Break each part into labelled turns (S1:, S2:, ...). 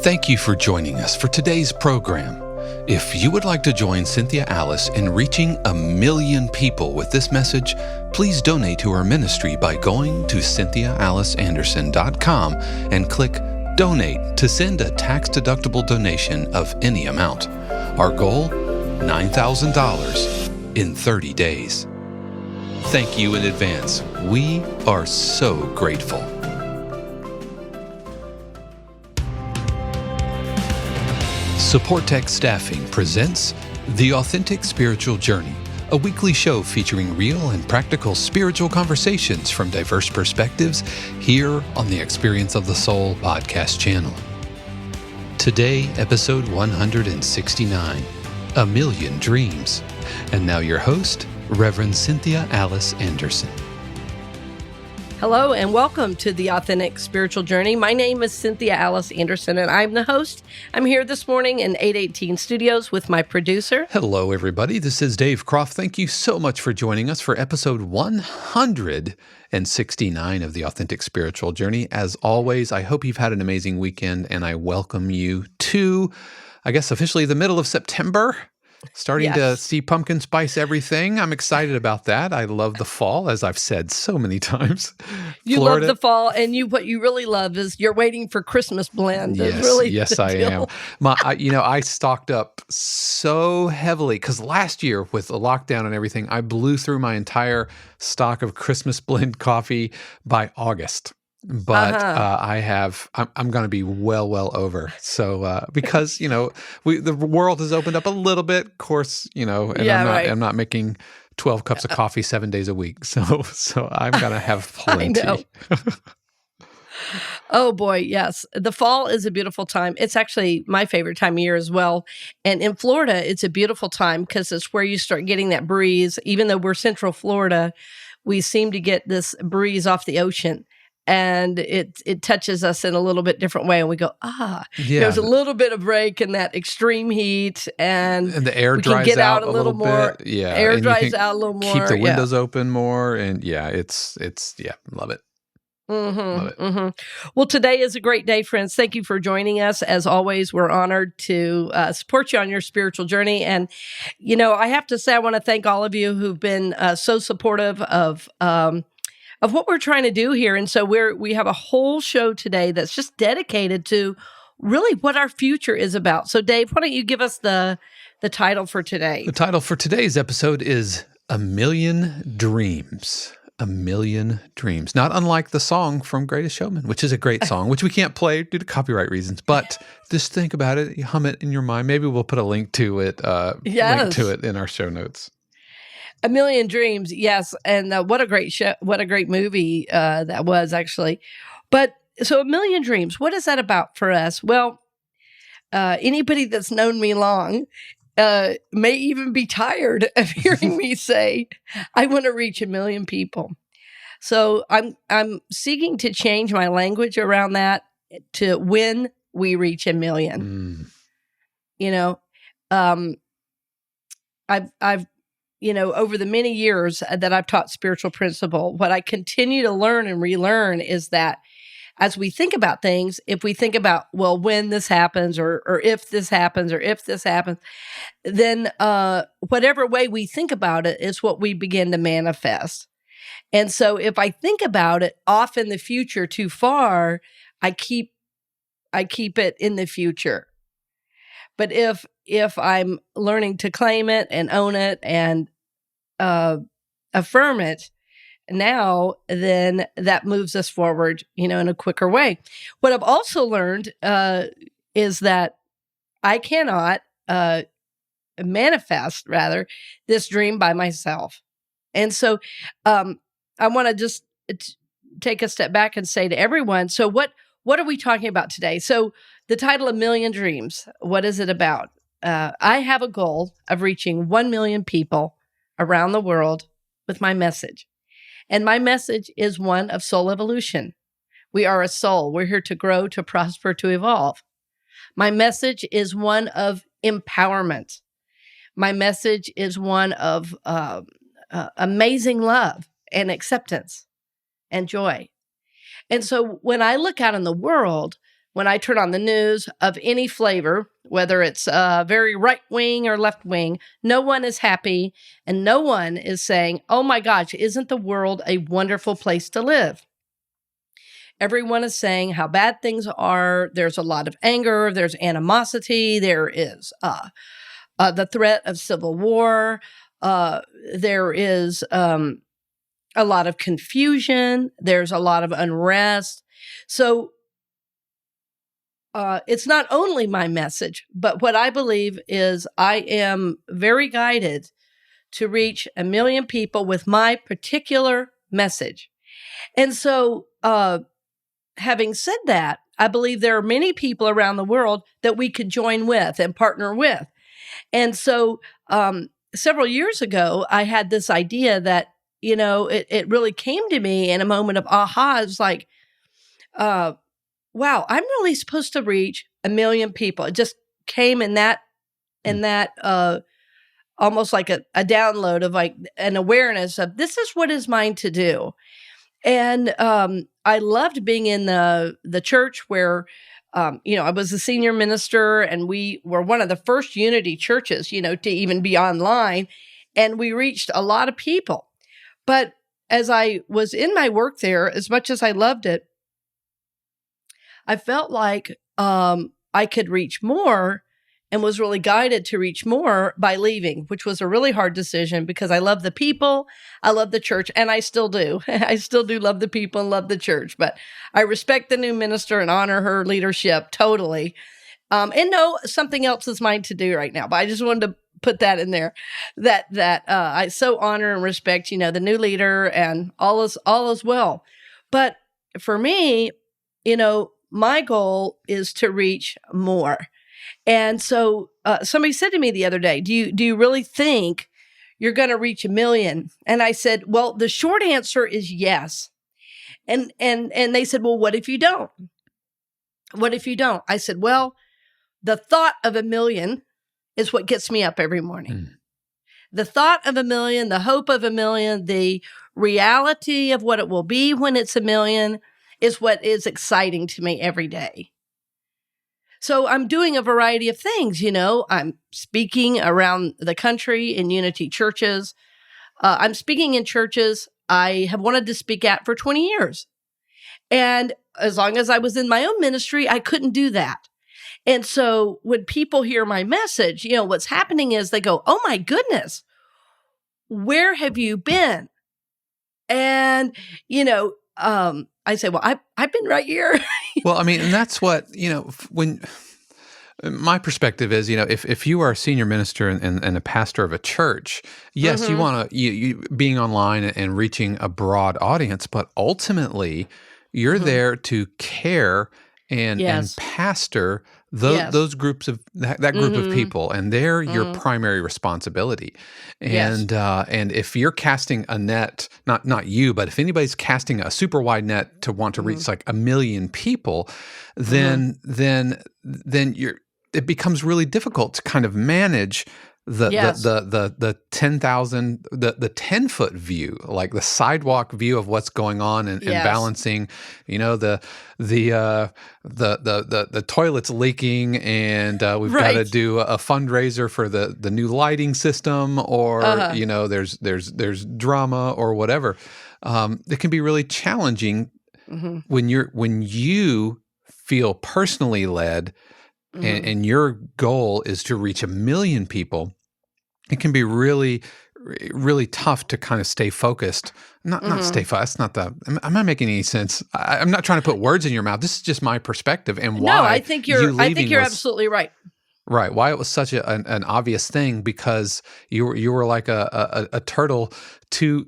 S1: Thank you for joining us for today's program. If you would like to join Cynthia Alice in reaching 1 million people with this message, please donate to our ministry by going to CynthiaAliceAnderson.com and click Donate to send a tax-deductible donation of any amount. Our goal, $9,000 in 30 days. Thank you in advance. We are so grateful. Supportek Staffing presents The Authentic Spiritual Journey, a weekly show featuring real and practical spiritual conversations from diverse perspectives here on the Experience of the Soul podcast channel. Today, episode 169, 1 Million Dreams. And now your host, Reverend Cynthia Alice Anderson.
S2: Hello and welcome to the Authentic Spiritual Journey. My name is Cynthia Alice Anderson and I'm the host. I'm here this morning in 818 Studios with my producer.
S1: Hello everybody, this is Dave Croft. Thank you so much for joining us for episode 169 of the Authentic Spiritual Journey. As always, I hope you've had an amazing weekend and I welcome you to, I guess, officially the middle of September. Starting to see pumpkin spice everything. I'm excited about that. I love the fall, as I've said so many times.
S2: You
S1: Florida.
S2: love the fall, and what you really love is you're waiting for Christmas blend.
S1: Yes, I am. I stocked up so heavily because last year with the lockdown and everything, I blew through my entire stock of Christmas blend coffee by August. But I'm going to be well over. So because the world has opened up a little bit, of course, and I'm not making 12 cups of coffee 7 days a week. So I'm going to have plenty.
S2: I know. Oh boy, yes. The fall is a beautiful time. It's actually my favorite time of year as well. And in Florida, it's a beautiful time because it's where you start getting that breeze. Even though we're Central Florida, we seem to get this breeze off the ocean. And it touches us in a little bit different way. And we go, there's a little bit of break in that extreme heat. And
S1: the air
S2: we
S1: dries
S2: can get out
S1: a
S2: a little more.
S1: Bit. Yeah.
S2: Air dries out a little more.
S1: Keep the windows open more. And it's love it. Love it.
S2: Mm-hmm. Well, today is a great day, friends. Thank you for joining us. As always, we're honored to support you on your spiritual journey. And, I have to say, I want to thank all of you who've been so supportive of what we're trying to do here. And so we have a whole show today that's just dedicated to really what our future is about. So Dave, why don't you give us the title for today?
S1: The title for today's episode is 1 Million Dreams. 1 Million Dreams. Not unlike the song from Greatest Showman, which is a great song, which we can't play due to copyright reasons. But just think about it, you hum it in your mind. Maybe we'll put a link to it in our show notes.
S2: 1 Million Dreams, yes, and what a great show! What a great movie that was, actually. But so 1 Million Dreams, what is that about for us? Well, anybody that's known me long may even be tired of hearing me say, "I want to reach 1 million people." So I'm seeking to change my language around that to when we reach 1 million. I've over the many years that I've taught spiritual principle, what I continue to learn and relearn is that as we think about things, if we think about, well, when this happens or if this happens or if this happens, then whatever way we think about it is what we begin to manifest. And so if I think about it off in the future too far, I keep it in the future. But if I'm learning to claim it and own it and affirm it now, then that moves us forward, in a quicker way. What I've also learned is that I cannot manifest, rather, this dream by myself. And so I want to just take a step back and say to everyone, so what are we talking about today? So the title 1 Million Dreams, what is it about? I have a goal of reaching 1 million people around the world with my message. And my message is one of soul evolution. We are a soul. We're here to grow, to prosper, to evolve. My message is one of empowerment. My message is one of amazing love and acceptance and joy. And so when I look out in the world, when I turn on the news of any flavor, whether it's very right wing or left wing, no one is happy and no one is saying, oh my gosh, isn't the world a wonderful place to live? Everyone is saying how bad things are. There's a lot of anger. There's animosity. There is the threat of civil war. There is a lot of confusion. There's a lot of unrest. So it's not only my message, but what I believe is I am very guided to reach 1 million people with my particular message. And so, having said that, I believe there are many people around the world that we could join with and partner with. And so, several years ago, I had this idea that, it really came to me in a moment of aha. It's like, wow, I'm really supposed to reach 1 million people. It just came in that, almost like a download of like an awareness of this is what is mine to do. And I loved being in the church where, I was a senior minister, and we were one of the first Unity churches, to even be online, and we reached a lot of people. But as I was in my work there, as much as I loved it, I felt like I could reach more and was really guided to reach more by leaving, which was a really hard decision because I love the people, I love the church, and I still do. I still do love the people and love the church, but I respect the new minister and honor her leadership totally. And no, something else is mine to do right now, but I just wanted to put that in there, that I so honor and respect, the new leader, and all is well. But for me, my goal is to reach more. And so somebody said to me the other day, do you really think you're going to reach 1 million? And I said, well, the short answer is yes. And they said, well, what if you don't? What if you don't? I said, well, the thought of 1 million is what gets me up every morning. Mm. The thought of 1 million, the hope of 1 million, the reality of what it will be when it's 1 million is what is exciting to me every day. So I'm doing a variety of things, I'm speaking around the country in Unity churches. I'm speaking in churches I have wanted to speak at for 20 years. And as long as I was in my own ministry, I couldn't do that. And so when people hear my message, what's happening is they go, oh my goodness, where have you been? And, I say, well, I've been right here.
S1: Well, I mean, and that's what, when my perspective is, if you are a senior minister and a pastor of a church, yes, you want to, you being online and reaching a broad audience, but ultimately you're there to care and pastor those groups of that group of people, and they're your primary responsibility. And and if you're casting a net, not you, but if anybody's casting a super wide net to want to reach like 1 million people, then it becomes really difficult to kind of manage the 10,000 the 10-foot view, like the sidewalk view of what's going on, and balancing, the toilet's leaking, and we've got to do a fundraiser for the new lighting system, or there's drama or whatever. It can be really challenging when you feel personally led. And your goal is to reach 1 million people. It can be really, really tough to kind of stay focused. Not stay focused. Not the. Am I making any sense? I'm not trying to put words in your mouth. This is just my perspective and why.
S2: No, I think you're absolutely right.
S1: Right. Why it was such an obvious thing, because you were like a turtle too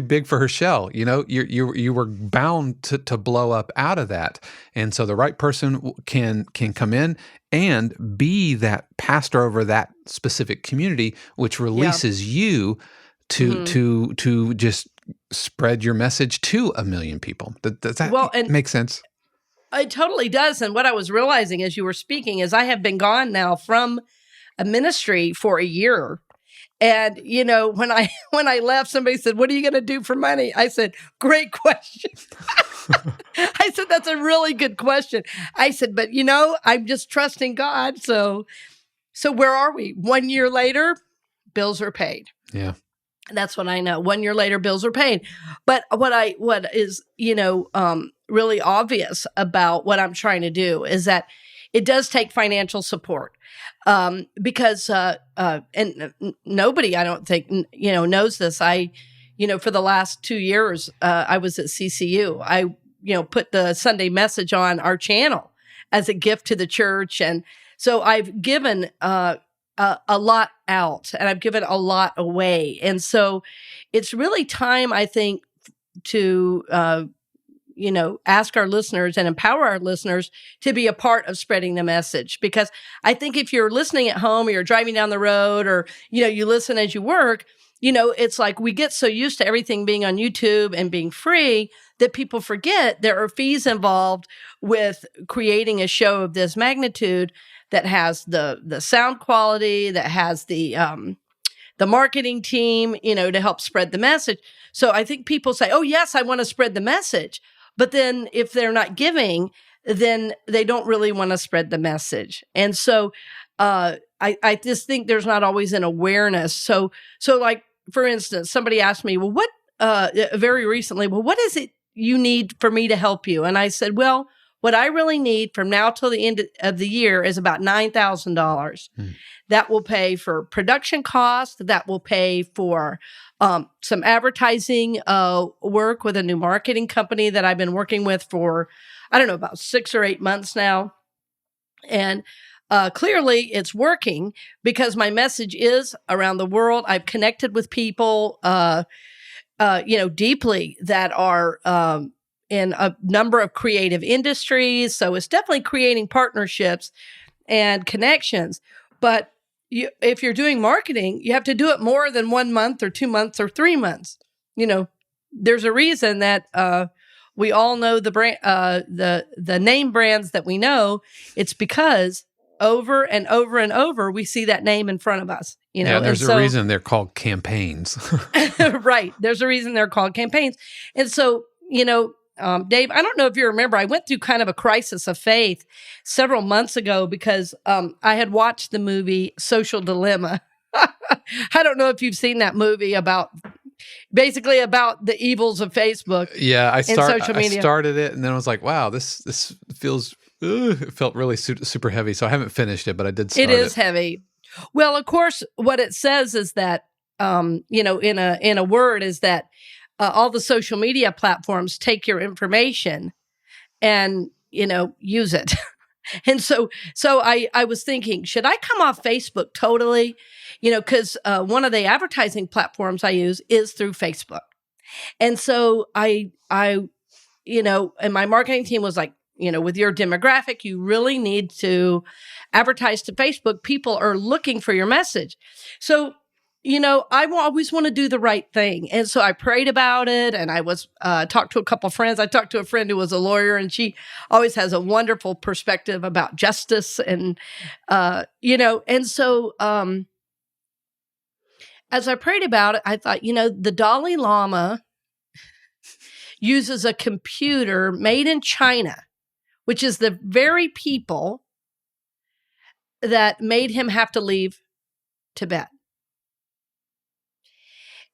S1: big for her shell. You were bound to blow up out of that. And so the right person can come in and be that pastor over that specific community, which releases you to just spread your message to 1 million people. Does that make sense?
S2: It totally does. And what I was realizing as you were speaking is I have been gone now from a ministry for a year. And, when I left, somebody said, what are you going to do for money? I said, great question. I said, that's a really good question. I said, but I'm just trusting God. So where are we? 1 year later, bills are paid.
S1: Yeah.
S2: That's what I know. 1 year later, bills are paid. But what is, really obvious about what I'm trying to do is that it does take financial support. Because nobody, I don't think, knows this. For the last 2 years, I was at CCU. I, put the Sunday message on our channel as a gift to the church. And so I've given, a lot out, and I've given a lot away. And so it's really time, I think, to, ask our listeners and empower our listeners to be a part of spreading the message. Because I think if you're listening at home or you're driving down the road or, you listen as you work, it's like we get so used to everything being on YouTube and being free that people forget there are fees involved with creating a show of this magnitude that has the sound quality, that has the marketing team, to help spread the message. So I think people say, oh, yes, I want to spread the message. But then if they're not giving, then they don't really want to spread the message. And so I just think there's not always an awareness. So like, for instance, somebody asked me, well, very recently, what is it you need for me to help you? And I said, well, what I really need from now till the end of the year is about $9,000. That will pay for production costs. That will pay for some advertising work with a new marketing company that I've been working with for, I don't know, about 6 or 8 months now. And clearly it's working because my message is around the world. I've connected with people, deeply that are in a number of creative industries. So it's definitely creating partnerships and connections. But if you're doing marketing, you have to do it more than 1 month or 2 months or 3 months. There's a reason that we all know the brand, the name brands that we know. It's because over and over and over, we see that name in front of us.
S1: Yeah, there's a reason they're called campaigns.
S2: Right. There's a reason they're called campaigns. And so, Dave, I don't know if you remember, I went through kind of a crisis of faith several months ago because I had watched the movie Social Dilemma. I don't know if you've seen that movie about the evils of Facebook.
S1: Yeah, I
S2: social media.
S1: I started it and then I was like, wow, this feels, it felt really super heavy. So I haven't finished it, but I did start it.
S2: It is heavy. Well, of course, what it says is that, in a word is that all the social media platforms take your information and, use it. And so I was thinking, should I come off Facebook totally? Because one of the advertising platforms I use is through Facebook. And so I and my marketing team was like, with your demographic, you really need to advertise to Facebook. People are looking for your message. So I always want to do the right thing. And so I prayed about it and I was talked to a couple of friends. I talked to a friend who was a lawyer and she always has a wonderful perspective about justice. And, and so as I prayed about it, I thought, the Dalai Lama uses a computer made in China, which is the very people that made him have to leave Tibet.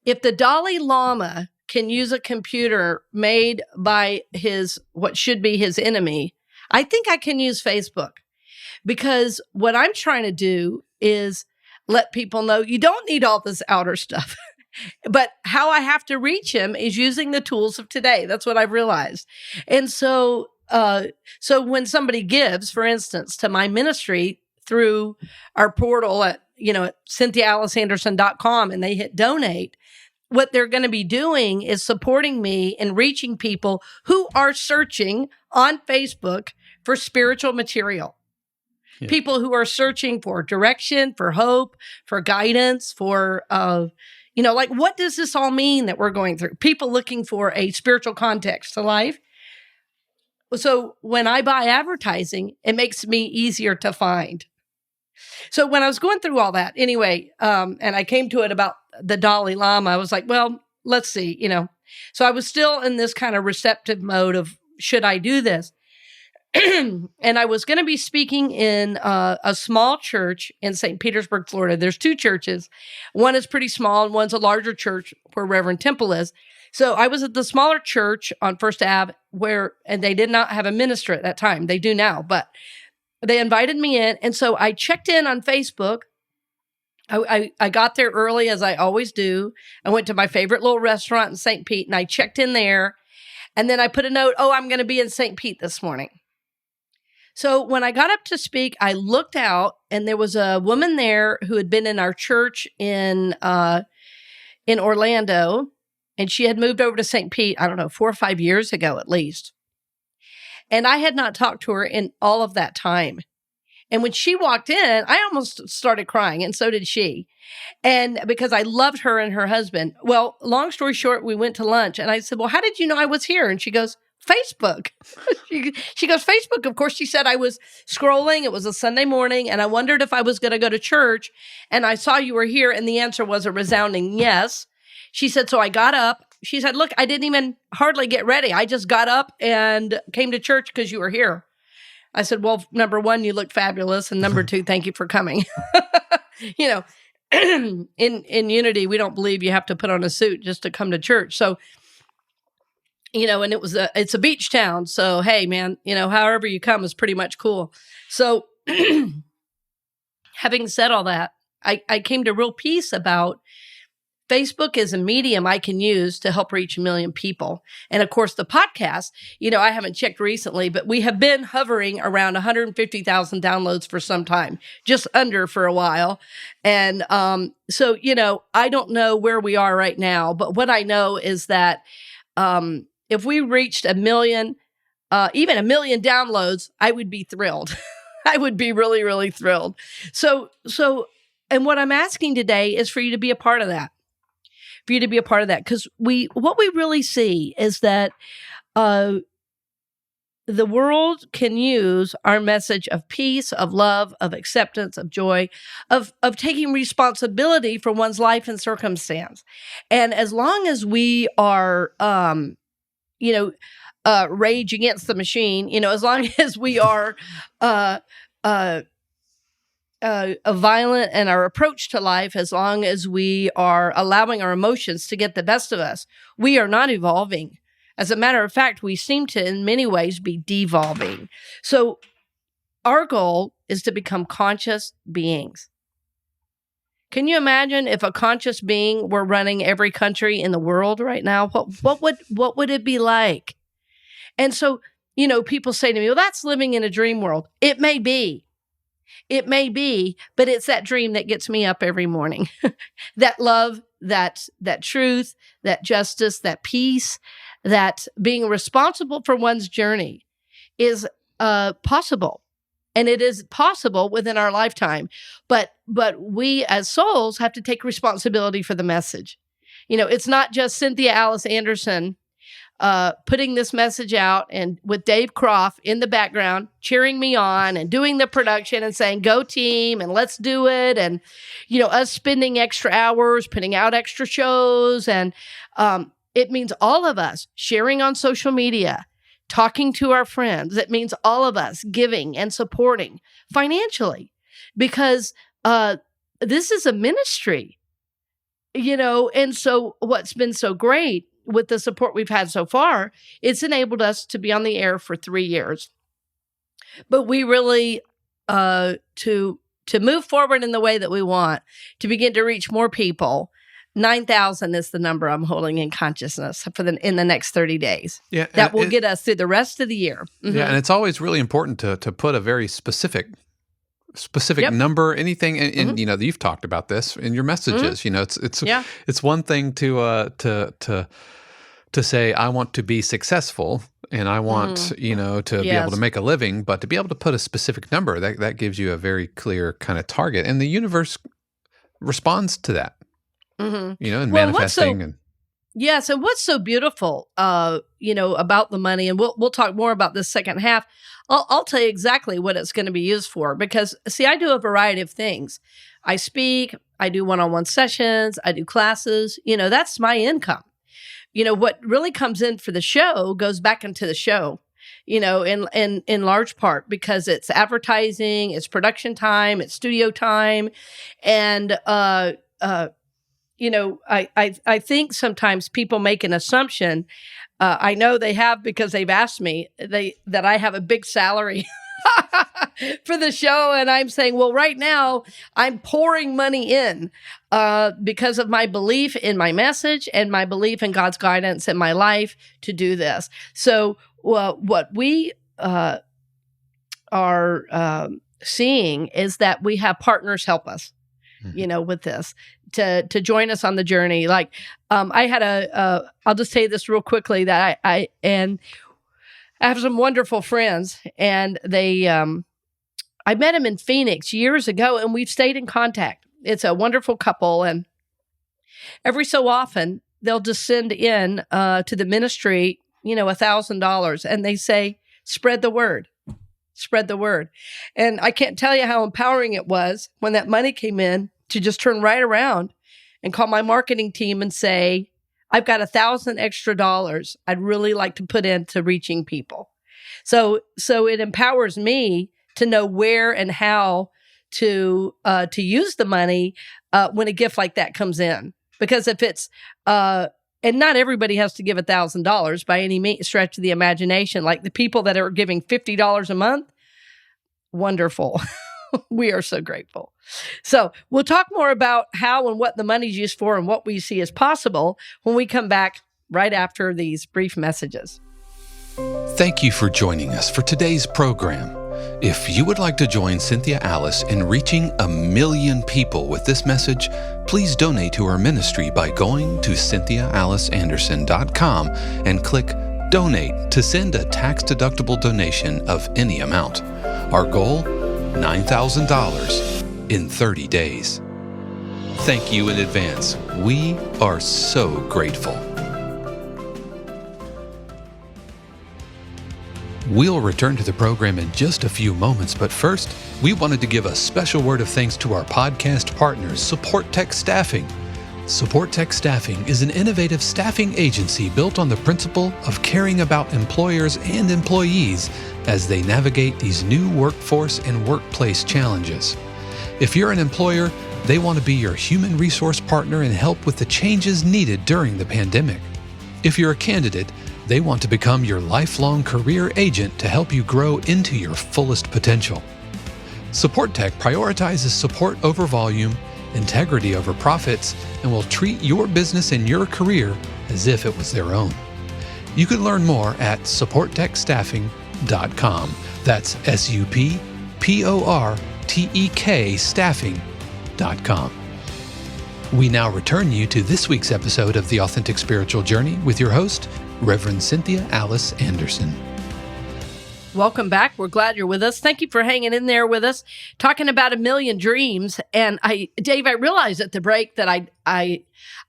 S2: If the Dalai Lama can use a computer made by what should be his enemy, I think I can use Facebook. Because what I'm trying to do is let people know you don't need all this outer stuff. But how I have to reach him is using the tools of today. That's what I've realized. And so when somebody gives, for instance, to my ministry through our portal at CynthiaAllisAnderson.com and they hit donate, what they're going to be doing is supporting me and reaching people who are searching on Facebook for spiritual material. Yeah. People who are searching for direction, for hope, for guidance, for, like, what does this all mean that we're going through? People looking for a spiritual context to life. So when I buy advertising, it makes me easier to find. So when I was going through all that, anyway, and I came to it about the Dalai Lama, I was like, well, let's see, So I was still in this kind of receptive mode of, should I do this? And I was going to be speaking in a small church in St. Petersburg, Florida. There's 2 churches. One is pretty small and one's a larger church where Reverend Temple is. So I was at the smaller church on First Ave and they did not have a minister at that time. They do now, but they invited me in. And so I checked in on Facebook. I got there early, as I always do. I went to my favorite little restaurant in St. Pete and I checked in there. And then I put a note, I'm going to be in St. Pete this morning. So when I got up to speak, I looked out and there was a woman there who had been in our church in Orlando, and she had moved over to St. Pete, 4 or 5 years ago at least. And I had not talked to her in all of that time. And when she walked in, I almost started crying, and so did she. And because I loved her and her husband. Well, long story short, we went to lunch and I said, well, how did you know I was here? And she goes, Facebook. She goes, Facebook. Of course, she said, I was scrolling. It was a Sunday morning and I wondered if I was going to go to church. And I saw you were here. And the answer was a resounding yes. She said, so I got up. She said, look, I didn't even hardly get ready. I just got up and came to church because you were here. I said, well, number 1, you look fabulous. And number 2, thank you for coming. In Unity, we don't believe you have to put on a suit just to come to church. So, and it's a beach town. So, hey, man, however you come is pretty much cool. So having said all that, I came to real peace about Facebook is a medium I can use to help reach 1 million people. And of course, the podcast, I haven't checked recently, but we have been hovering around 150,000 downloads for some time, just under for a while. And so, I don't know where we are right now, but what I know is that if we reached 1 million, even 1 million downloads, I would be thrilled. I would be really, really thrilled. So, and what I'm asking today is for you to be a part of that. Because what we really see is that the world can use our message of peace, of love, of acceptance, of joy, of taking responsibility for one's life and circumstance. And as long as we are, rage against the machine, as long as we are violent in our approach to life, as long as we are allowing our emotions to get the best of us, we are not evolving. As a matter of fact, we seem to, in many ways, be devolving. So our goal is to become conscious beings. Can you imagine if a conscious being were running every country in the world right now? What would it be like? And so, people say to me, well, that's living in a dream world. It may be. It may be, but it's that dream that gets me up every morning. That love, that truth, that justice, that peace, that being responsible for one's journey is possible. And it is possible within our lifetime. But we as souls have to take responsibility for the message. It's not just Cynthia Alice Anderson putting this message out and with Dave Croft in the background, cheering me on and doing the production and saying, go team and let's do it. And, us spending extra hours, putting out extra shows. And it means all of us sharing on social media, talking to our friends. It means all of us giving and supporting financially because this is a ministry, and so what's been so great with the support we've had so far, it's enabled us to be on the air for 3 years. But we really, to move forward in the way that we want, to begin to reach more people, 9,000 is the number I'm holding in consciousness in the next 30 days. Yeah, that will get us through the rest of the year. Mm-hmm.
S1: Yeah, and it's always really important to put a very specific number, anything, and you've talked about this in your messages. It's one thing to say I want to be successful and I want to be able to make a living, but to be able to put a specific number that gives you a very clear kind of target, and the universe responds to that. And manifesting
S2: Yes, and what's so beautiful, about the money, and we'll talk more about this second half. I'll tell you exactly what it's going to be used for because, see, I do a variety of things. I speak, I do one-on-one sessions, I do classes. That's my income. what really comes in for the show goes back into the show, in large part because it's advertising, it's production time, it's studio time. And, I think sometimes people make an assumption. I know they have because they've asked me that I have a big salary for the show. And I'm saying, well, right now I'm pouring money in because of my belief in my message and my belief in God's guidance in my life to do this. So what we are seeing is that we have partners help us, with this to join us on the journey. Like I had I'll just say this real quickly that I have some wonderful friends, and they I met them in Phoenix years ago, and we've stayed in contact. It's a wonderful couple, and every so often they'll just send in to the ministry, $1,000, and they say, spread the word. Spread the word. And I can't tell you how empowering it was when that money came in to just turn right around and call my marketing team and say, I've got $1,000 extra I'd really like to put into reaching people. So it empowers me to know where and how to use the money when a gift like that comes in. Because if it's and not everybody has to give $1,000 by any stretch of the imagination. Like the people that are giving $50 a month, wonderful. We are so grateful. So we'll talk more about how and what the money's used for and what we see as possible when we come back right after these brief messages.
S1: Thank you for joining us for today's program. If you would like to join Cynthia Alice in reaching 1 million people with this message, please donate to our ministry by going to CynthiaAliceAnderson.com and click Donate to send a tax-deductible donation of any amount. Our goal, $9,000 in 30 days. Thank you in advance. We are so grateful. We'll return to the program in just a few moments, but first, we wanted to give a special word of thanks to our podcast partners, Supportek Staffing. Supportek Staffing is an innovative staffing agency built on the principle of caring about employers and employees as they navigate these new workforce and workplace challenges. If you're an employer, they want to be your human resource partner and help with the changes needed during the pandemic. If you're a candidate, they want to become your lifelong career agent to help you grow into your fullest potential. Supportek prioritizes support over volume, integrity over profits, and will treat your business and your career as if it was their own. You can learn more at supportekstaffing.com. That's SUPPORTEK staffing.com. We now return you to this week's episode of The Authentic Spiritual Journey with your host, Reverend Cynthia Alice Anderson.
S2: Welcome back. We're glad you're with us. Thank you for hanging in there with us, talking about 1 million dreams. And Dave, I realized at the break that I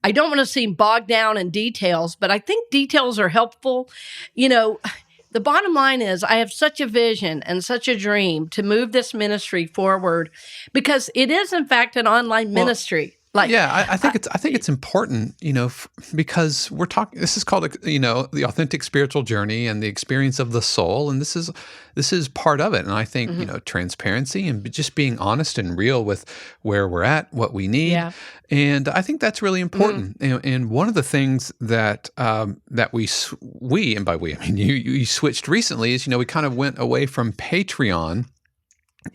S2: don't want to seem bogged down in details, but I think details are helpful. The bottom line is I have such a vision and such a dream to move this ministry forward because it is, in fact, an online ministry.
S1: I think it's important, because we're talking. This is called, the authentic spiritual journey and the experience of the soul, and this is part of it. And I think transparency and just being honest and real with where we're at, what we need, and I think that's really important. And one of the things that we and by we I mean you switched recently is we kind of went away from Patreon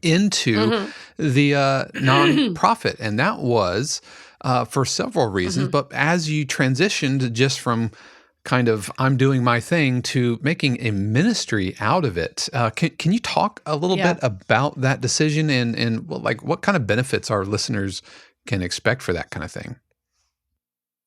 S1: into the nonprofit, and that was for several reasons. But as you transitioned just from kind of I'm doing my thing to making a ministry out of it, can you talk a little bit about that decision and what kind of benefits our listeners can expect for that kind of thing?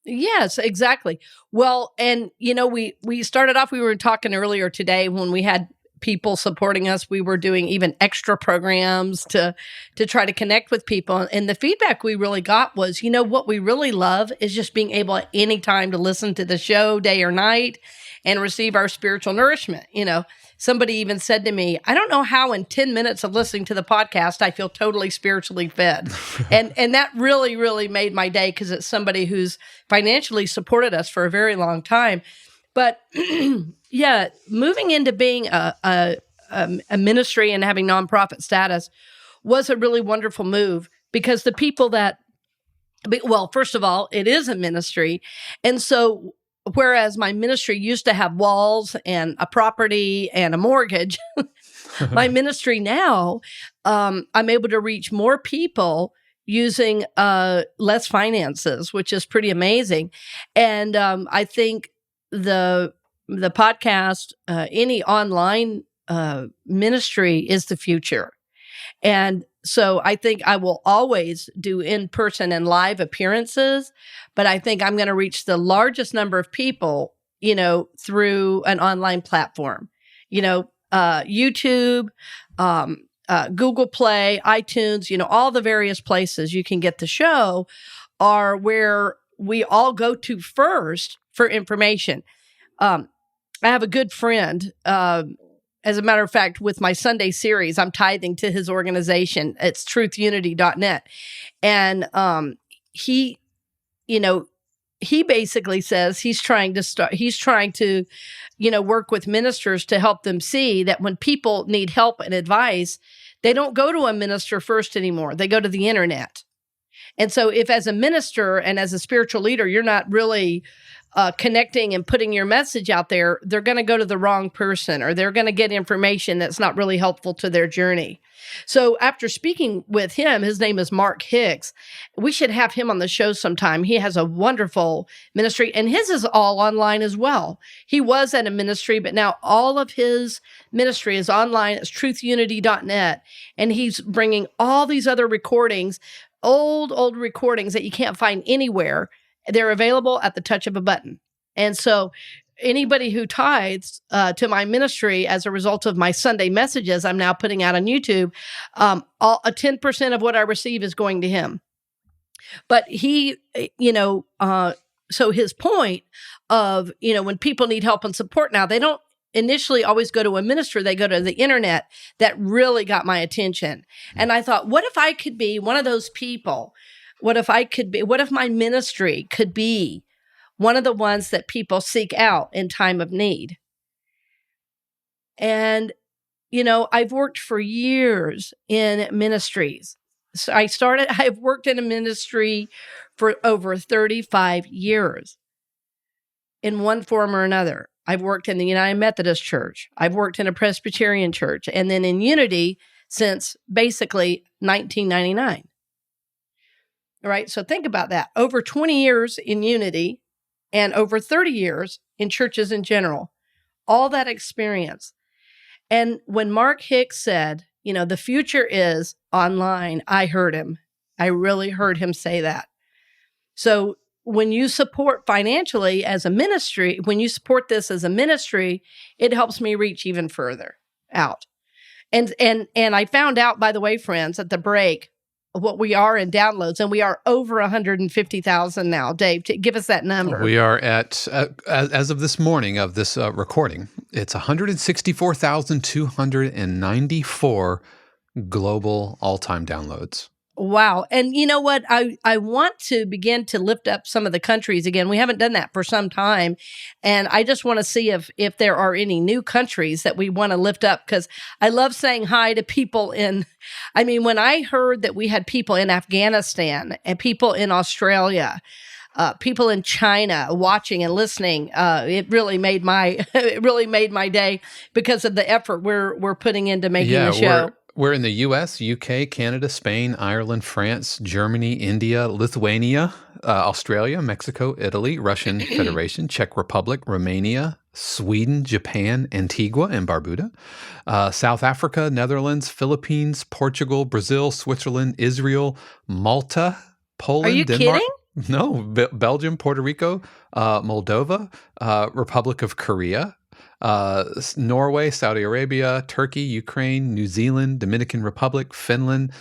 S2: Yes, exactly. Well, and we started off. We were talking earlier today when we had people supporting us. We were doing even extra programs to try to connect with people. And the feedback we really got was, what we really love is just being able at any time to listen to the show day or night and receive our spiritual nourishment, somebody even said to me, I don't know how in 10 minutes of listening to the podcast, I feel totally spiritually fed. and that really, really made my day, because it's somebody who's financially supported us for a very long time. But yeah, moving into being a ministry and having nonprofit status was a really wonderful move, because the people that, well, first of all, it is a ministry. And so, whereas my ministry used to have walls and a property and a mortgage, my ministry now, I'm able to reach more people using less finances, which is pretty amazing. And I think the podcast, any online ministry is the future. And so I think I will always do in-person and live appearances, but I think I'm going to reach the largest number of people, through an online platform, YouTube, Google Play, iTunes, all the various places you can get the show are where we all go to first for information. I have a good friend, as a matter of fact, with my Sunday series, I'm tithing to his organization. It's truthunity.net. And he basically says he's trying to work with ministers to help them see that when people need help and advice, they don't go to a minister first anymore. They go to the internet. And so if as a minister and as a spiritual leader, you're not really connecting and putting your message out there, they're going to go to the wrong person, or they're going to get information that's not really helpful to their journey. So after speaking with him, his name is Mark Hicks. We should have him on the show sometime. He has a wonderful ministry, and his is all online as well. He was at a ministry, but now all of his ministry is online. It's truthunity.net. And he's bringing all these other recordings, old recordings that you can't find anywhere. They're available at the touch of a button. And so anybody who tithes to my ministry as a result of my Sunday messages I'm now putting out on YouTube, 10% of what I receive is going to him. But he, so his point of, when people need help and support now, they don't initially always go to a minister, they go to the internet. That really got my attention. And I thought, what if I could be one of those people? What if my ministry could be one of the ones that people seek out in time of need? And, I've worked for years in ministries. So I've worked in a ministry for over 35 years in one form or another. I've worked in the United Methodist Church. I've worked in a Presbyterian church, and then in Unity since basically 1999. All right, so think about that. Over 20 years in Unity and over 30 years in churches in general. All that experience. And when Mark Hicks said, the future is online, I heard him. I really heard him say that. So when you support financially as a ministry, when you support this as a ministry, it helps me reach even further out. And I found out, by the way, friends, at the break, what we are in downloads, and we are over 150,000 now. Dave, give us that number.
S1: We are at, as of this morning of this recording, it's 164,294 global all-time downloads.
S2: Wow. And you know what? I want to begin to lift up some of the countries again. We haven't done that for some time. And I just want to see if there are any new countries that we want to lift up, because I love saying hi to people when I heard that we had people in Afghanistan and people in Australia, people in China watching and listening, it really made my day because of the effort we're putting into making the show.
S1: We're in the U.S., UK, Canada, Spain, Ireland, France, Germany, India, Lithuania, Australia, Mexico, Italy, Russian Federation, Czech Republic, Romania, Sweden, Japan, Antigua and Barbuda, South Africa, Netherlands, Philippines, Portugal, Brazil, Switzerland, Israel, Malta, Poland,
S2: Are you
S1: Denmark.
S2: kidding?
S1: No, Belgium, Puerto Rico, Moldova, Republic of Korea, Norway, Saudi Arabia, Turkey, Ukraine, New Zealand, Dominican Republic, Finland,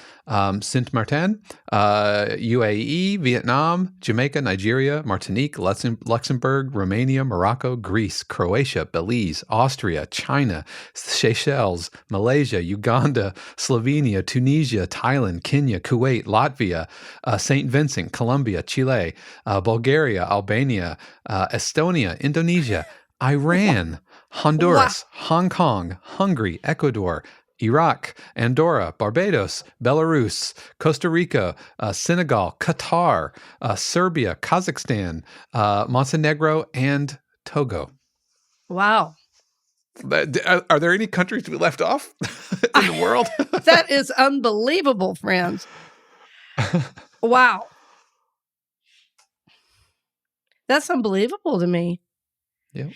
S1: Sint Maarten, UAE, Vietnam, Jamaica, Nigeria, Martinique, Luxembourg, Romania, Morocco, Greece, Croatia, Belize, Austria, China, Seychelles, Malaysia, Uganda, Slovenia, Tunisia, Thailand, Kenya, Kuwait, Latvia, St. Vincent, Colombia, Chile, Bulgaria, Albania, Estonia, Indonesia, Iran, Honduras, Hong Kong, Hungary, Ecuador, Iraq, Andorra, Barbados, Belarus, Costa Rica, Senegal, Qatar, Serbia, Kazakhstan, Montenegro, and Togo.
S2: Wow.
S1: Are there any countries we left off in the world?
S2: That is unbelievable, friends. Wow. That's unbelievable to me.
S1: Yep.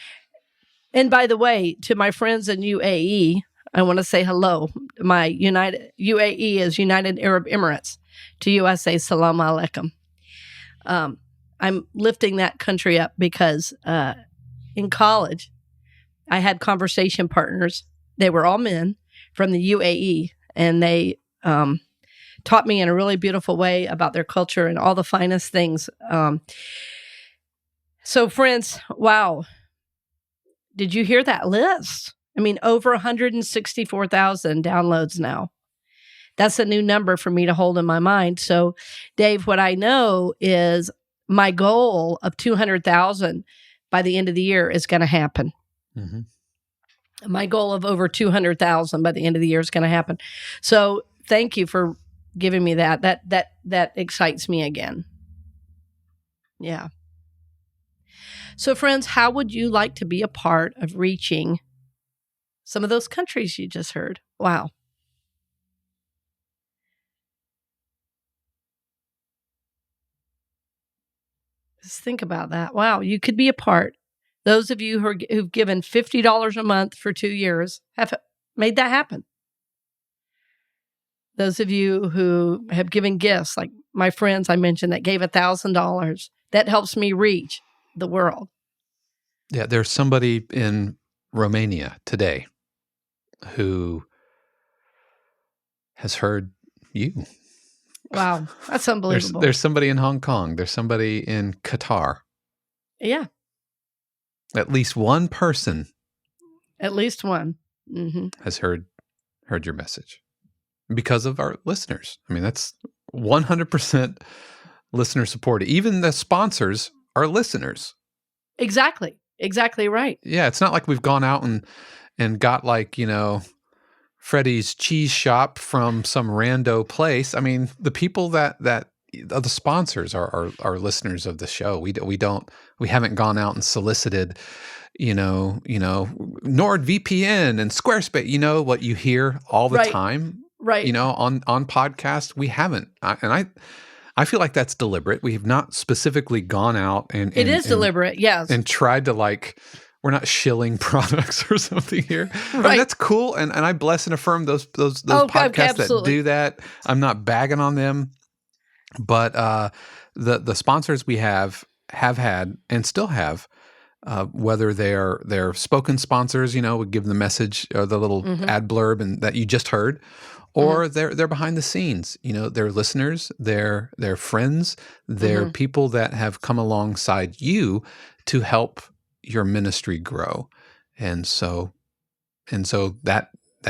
S2: And by the way, to my friends in UAE, I want to say hello. My UAE is United Arab Emirates. To you, I say salam alaikum. I'm lifting that country up because in college, I had conversation partners. They were all men from the UAE, and they taught me in a really beautiful way about their culture and all the finest things. So, friends, wow. Did you hear that list? I mean, over 164,000 downloads now. That's a new number for me to hold in my mind. So, Dave, what I know is my goal of 200,000 by the end of the year is going to happen.
S1: Mm-hmm.
S2: My goal of over 200,000 by the end of the year is going to happen. So, thank you for giving me that. That excites me again. Yeah. So, friends, how would you like to be a part of reaching some of those countries you just heard? Wow. Just think about that. Wow, you could be a part. Those of you who've given $50 a month for 2 years have made that happen. Those of you who have given gifts, like my friends I mentioned that gave $1,000, that helps me reach the world.
S1: Yeah, there's somebody in Romania today who has heard you.
S2: Wow, that's unbelievable.
S1: There's somebody in Hong Kong. There's somebody in Qatar.
S2: Yeah.
S1: At least one person.
S2: At least one. Mm-hmm.
S1: Has heard your message because of our listeners. I mean, that's 100% listener support. Even the sponsors are listeners.
S2: Exactly right.
S1: Yeah, it's not like we've gone out and got like, Freddy's cheese shop from some rando place. I mean, the people that the sponsors are listeners of the show. We haven't gone out and solicited, NordVPN and Squarespace. What you hear all the time,
S2: right?
S1: On podcasts, we haven't. I feel like that's deliberate. We have not specifically gone out and
S2: it is deliberate, yes,
S1: and tried to we're not shilling products or something here.
S2: Right.
S1: I mean, that's cool, and I bless and affirm those podcasts that do that. I'm not bagging on them, but the sponsors we have had and still have, whether they're spoken sponsors, we give the message or the little ad blurb and that you just heard, or they're behind the scenes. They're listeners, they're friends, they're people that have come alongside you to help your ministry grow. And so that's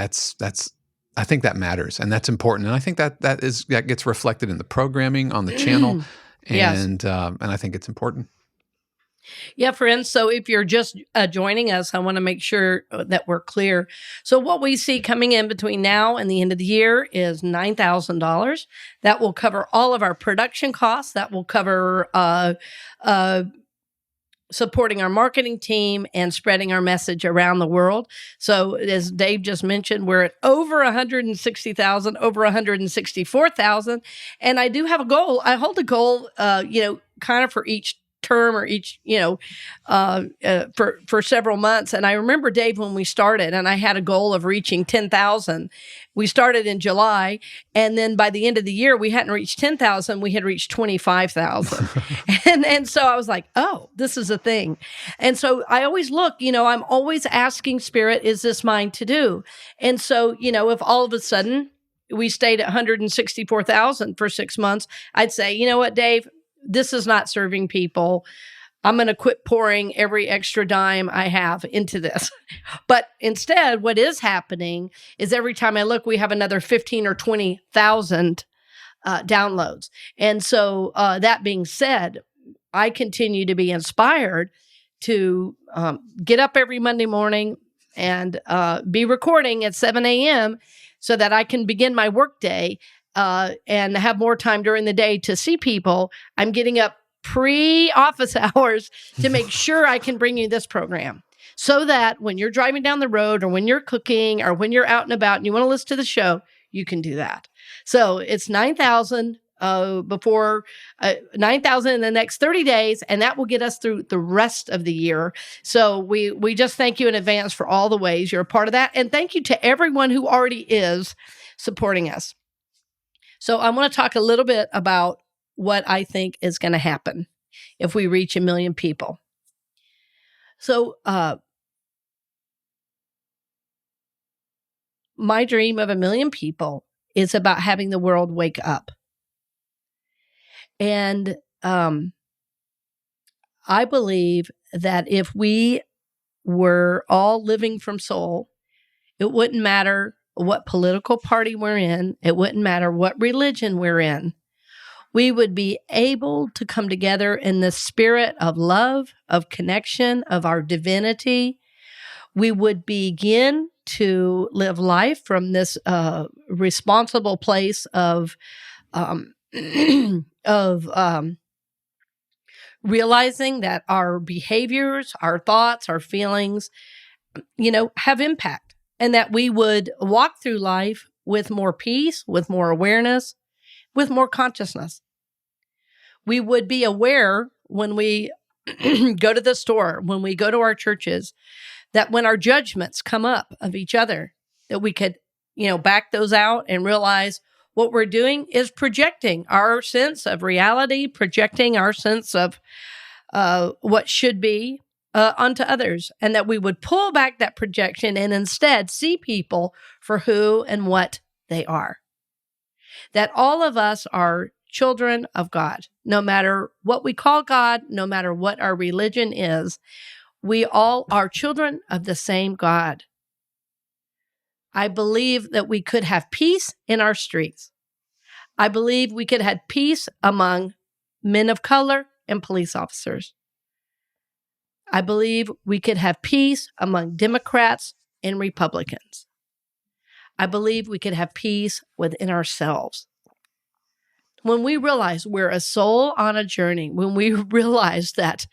S1: I think that matters, and that's important. And I think that gets reflected in the programming on the channel. And I think it's important.
S2: Yeah, friends. So if you're just joining us, I want to make sure that we're clear. So what we see coming in between now and the end of the year is $9,000. That will cover all of our production costs. That will cover supporting our marketing team and spreading our message around the world. So as Dave just mentioned, we're at over 160,000, over 164,000. And I do have a goal. I hold a goal, kind of for each term or each, for several months. And I remember, Dave, when we started, and I had a goal of reaching 10,000. We started in July, and then by the end of the year, we hadn't reached 10,000. We had reached 25,000. and so I was like, oh, this is a thing. And so I always look, I'm always asking Spirit, is this mine to do? And so, if all of a sudden we stayed at 164,000 for 6 months, I'd say, you know what, Dave, this is not serving people. I'm going to quit pouring every extra dime I have into this. But instead, what is happening is every time I look, we have another 15 or 20,000 downloads. And so that being said, I continue to be inspired to get up every Monday morning and be recording at 7 a.m. so that I can begin my workday and have more time during the day to see people. I'm getting up pre-office hours to make sure I can bring you this program so that when you're driving down the road or when you're cooking or when you're out and about and you want to listen to the show, you can do that. So it's 9,000 before 9,000 in the next 30 days, and that will get us through the rest of the year. So we just thank you in advance for all the ways you're a part of that. And thank you to everyone who already is supporting us. So I want to talk a little bit about what I think is going to happen if we reach 1 million people. So my dream of 1 million people is about having the world wake up. And I believe that if we were all living from soul, it wouldn't matter what political party we're in. It wouldn't matter what religion we're in. We would be able to come together in the spirit of love, of connection, of our divinity. We would begin to live life from this responsible place of realizing that our behaviors, our thoughts, our feelings, have impact, and that we would walk through life with more peace, with more awareness, with more consciousness. We would be aware when we go to the store, when we go to our churches, that when our judgments come up of each other, that we could, back those out and realize what we're doing is projecting our sense of reality, projecting our sense of what should be onto others, and that we would pull back that projection and instead see people for who and what they are. That all of us are children of God. No matter what we call God, no matter what our religion is, we all are children of the same God. I believe that we could have peace in our streets. I believe we could have peace among men of color and police officers. I believe we could have peace among Democrats and Republicans. I believe we could have peace within ourselves. When we realize we're a soul on a journey, when we realize that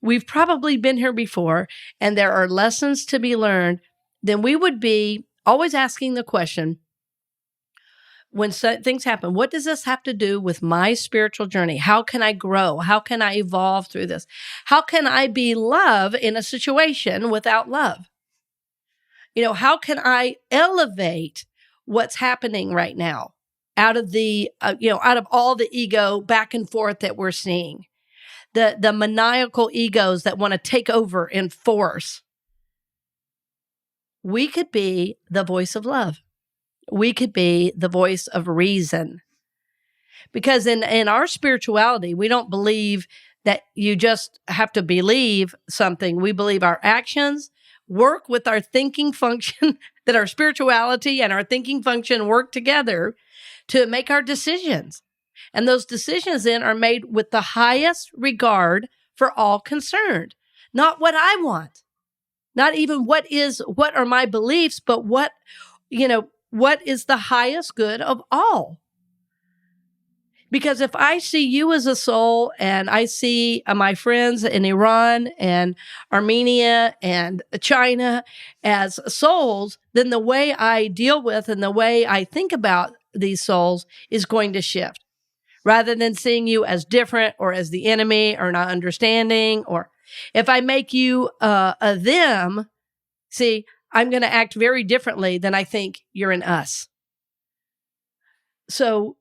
S2: we've probably been here before and there are lessons to be learned, then we would be always asking the question, when things happen, what does this have to do with my spiritual journey? How can I grow? How can I evolve through this? How can I be love in a situation without love? How can I elevate what's happening right now out of the, out of all the ego back and forth that we're seeing, the maniacal egos that want to take over and force? We could be the voice of love. We could be the voice of reason. Because in our spirituality, we don't believe that you just have to believe something. We believe our actions work with our thinking function, that our spirituality and our thinking function work together to make our decisions. And those decisions then are made with the highest regard for all concerned. Not what I want, not even what are my beliefs, but what is the highest good of all. Because if I see you as a soul and I see my friends in Iran and Armenia and China as souls, then the way I deal with and the way I think about these souls is going to shift. rather than seeing you as different or as the enemy or not understanding. Or if I make you a them, see, I'm going to act very differently than I think you're an us. So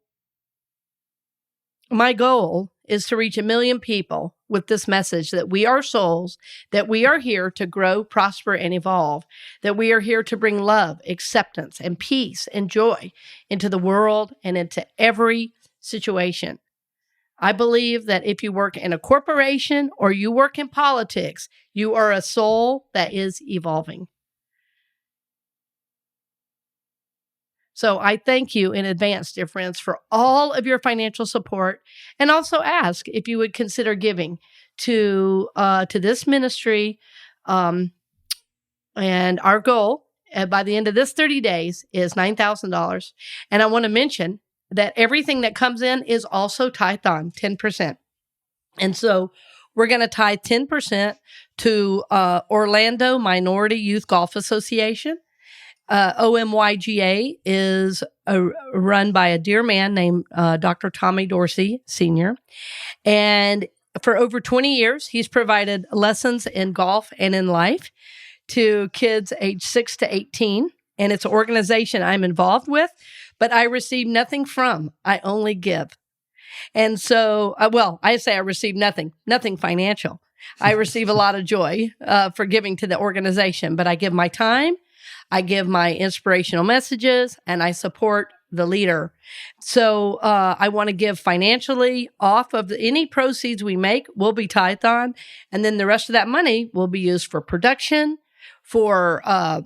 S2: my goal is to reach 1 million people with this message that we are souls, that we are here to grow, prosper, and evolve, that we are here to bring love, acceptance, and peace and joy into the world and into every situation. I believe that if you work in a corporation or you work in politics, you are a soul that is evolving. So I thank you in advance, dear friends, for all of your financial support, and also ask if you would consider giving to this ministry. And our goal by the end of this 30 days is $9,000. And I want to mention that everything that comes in is also tithed on 10%. And so we're going to tithe 10% to Orlando Minority Youth Golf Association. OMYGA is run by a dear man named Dr. Tommy Dorsey, Sr. And for over 20 years, he's provided lessons in golf and in life to kids age 6 to 18. And it's an organization I'm involved with, but I receive nothing from. I only give. And so, I say I receive nothing financial. I receive a lot of joy for giving to the organization, but I give my time, I give my inspirational messages, and I support the leader. So I want to give financially off of any proceeds we make will be tithed on. And then the rest of that money will be used for production, for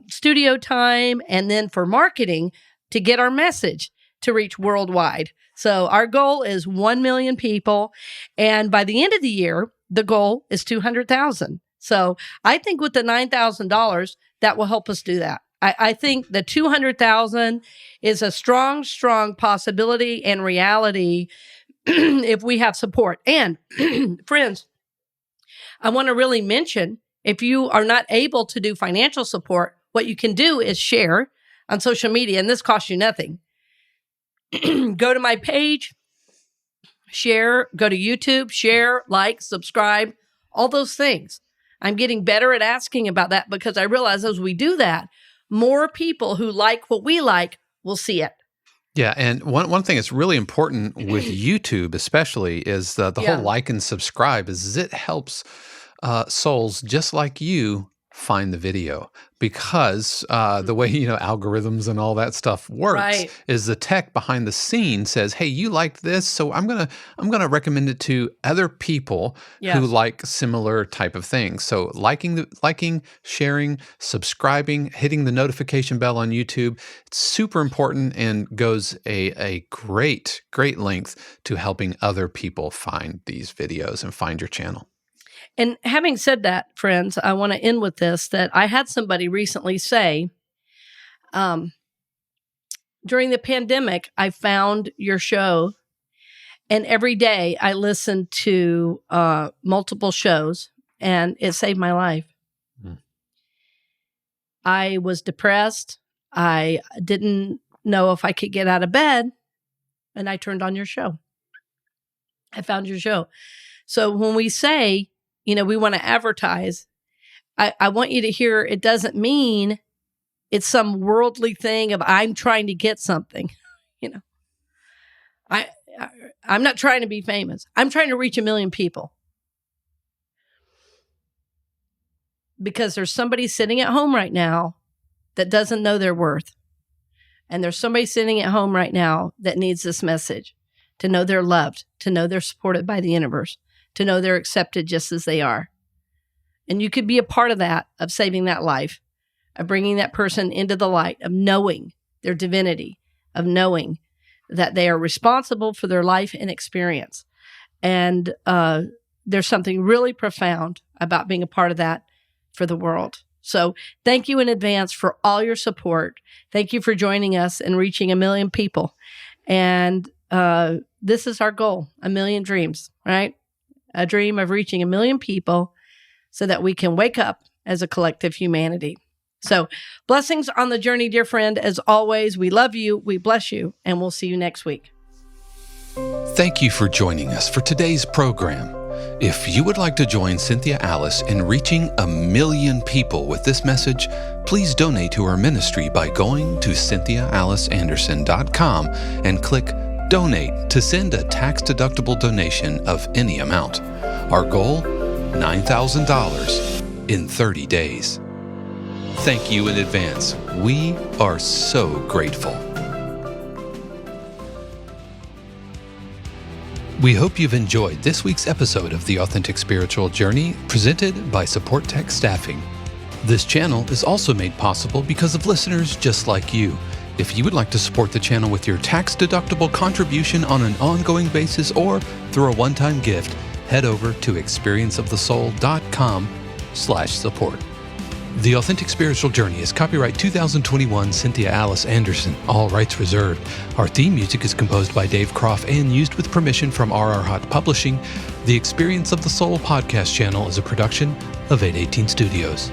S2: studio time, and then for marketing to get our message to reach worldwide. So our goal is 1 million people. And by the end of the year, the goal is 200,000. So I think with the $9,000, that will help us do that. I think the 200,000 is a strong, strong possibility and reality if we have support. And friends, I want to really mention, if you are not able to do financial support, what you can do is share on social media, and this costs you nothing. Go to my page, share, go to YouTube, share, like, subscribe, all those things. I'm getting better at asking about that because I realize as we do that, more people who like what we like will see it.
S1: Yeah, and one thing that's really important with YouTube especially is the whole like and subscribe is it helps souls just like you find the video, because the way algorithms and all that stuff works is the tech behind the scene says, hey, you liked this, so I'm gonna recommend it to other people who like similar type of things. So liking, sharing, subscribing, hitting the notification bell on YouTube, it's super important and goes a great length to helping other people find these videos and find your channel.
S2: And having said that, friends, I want to end with this, that I had somebody recently say, during the pandemic, I found your show, and every day I listened to multiple shows, and it saved my life. I was depressed. I didn't know if I could get out of bed, and I turned on your show. I found your show. So when we say, we want to advertise, I want you to hear it doesn't mean it's some worldly thing of I'm trying to get something. I'm not trying to be famous. I'm trying to reach 1 million people. Because there's somebody sitting at home right now that doesn't know their worth. And there's somebody sitting at home right now that needs this message, to know they're loved, to know they're supported by the universe, to know they're accepted just as they are. And you could be a part of that, of saving that life, of bringing that person into the light, of knowing their divinity, of knowing that they are responsible for their life and experience. And there's something really profound about being a part of that for the world. So thank you in advance for all your support. Thank you for joining us and reaching 1 million people. And this is our goal, 1 million dreams, right? A dream of reaching 1 million people so that we can wake up as a collective humanity. So blessings on the journey, dear friend. As always, we love you, we bless you, and we'll see you next week.
S1: Thank you for joining us for today's program. If you would like to join Cynthia Alice in reaching 1 million people with this message, please donate to our ministry by going to CynthiaAliceAnderson.com and click Donate to send a tax-deductible donation of any amount. Our goal? $9,000 in 30 days. Thank you in advance. We are so grateful. We hope you've enjoyed this week's episode of The Authentic Spiritual Journey, presented by Supportek Staffing. This channel is also made possible because of listeners just like you. If you would like to support the channel with your tax-deductible contribution on an ongoing basis or through a one-time gift, head over to experienceofthesoul.com/support. The Authentic Spiritual Journey is copyright 2021 Cynthia Alice Anderson, all rights reserved. Our theme music is composed by Dave Croft and used with permission from RR Hot Publishing. The Experience of the Soul podcast channel is a production of 818 Studios.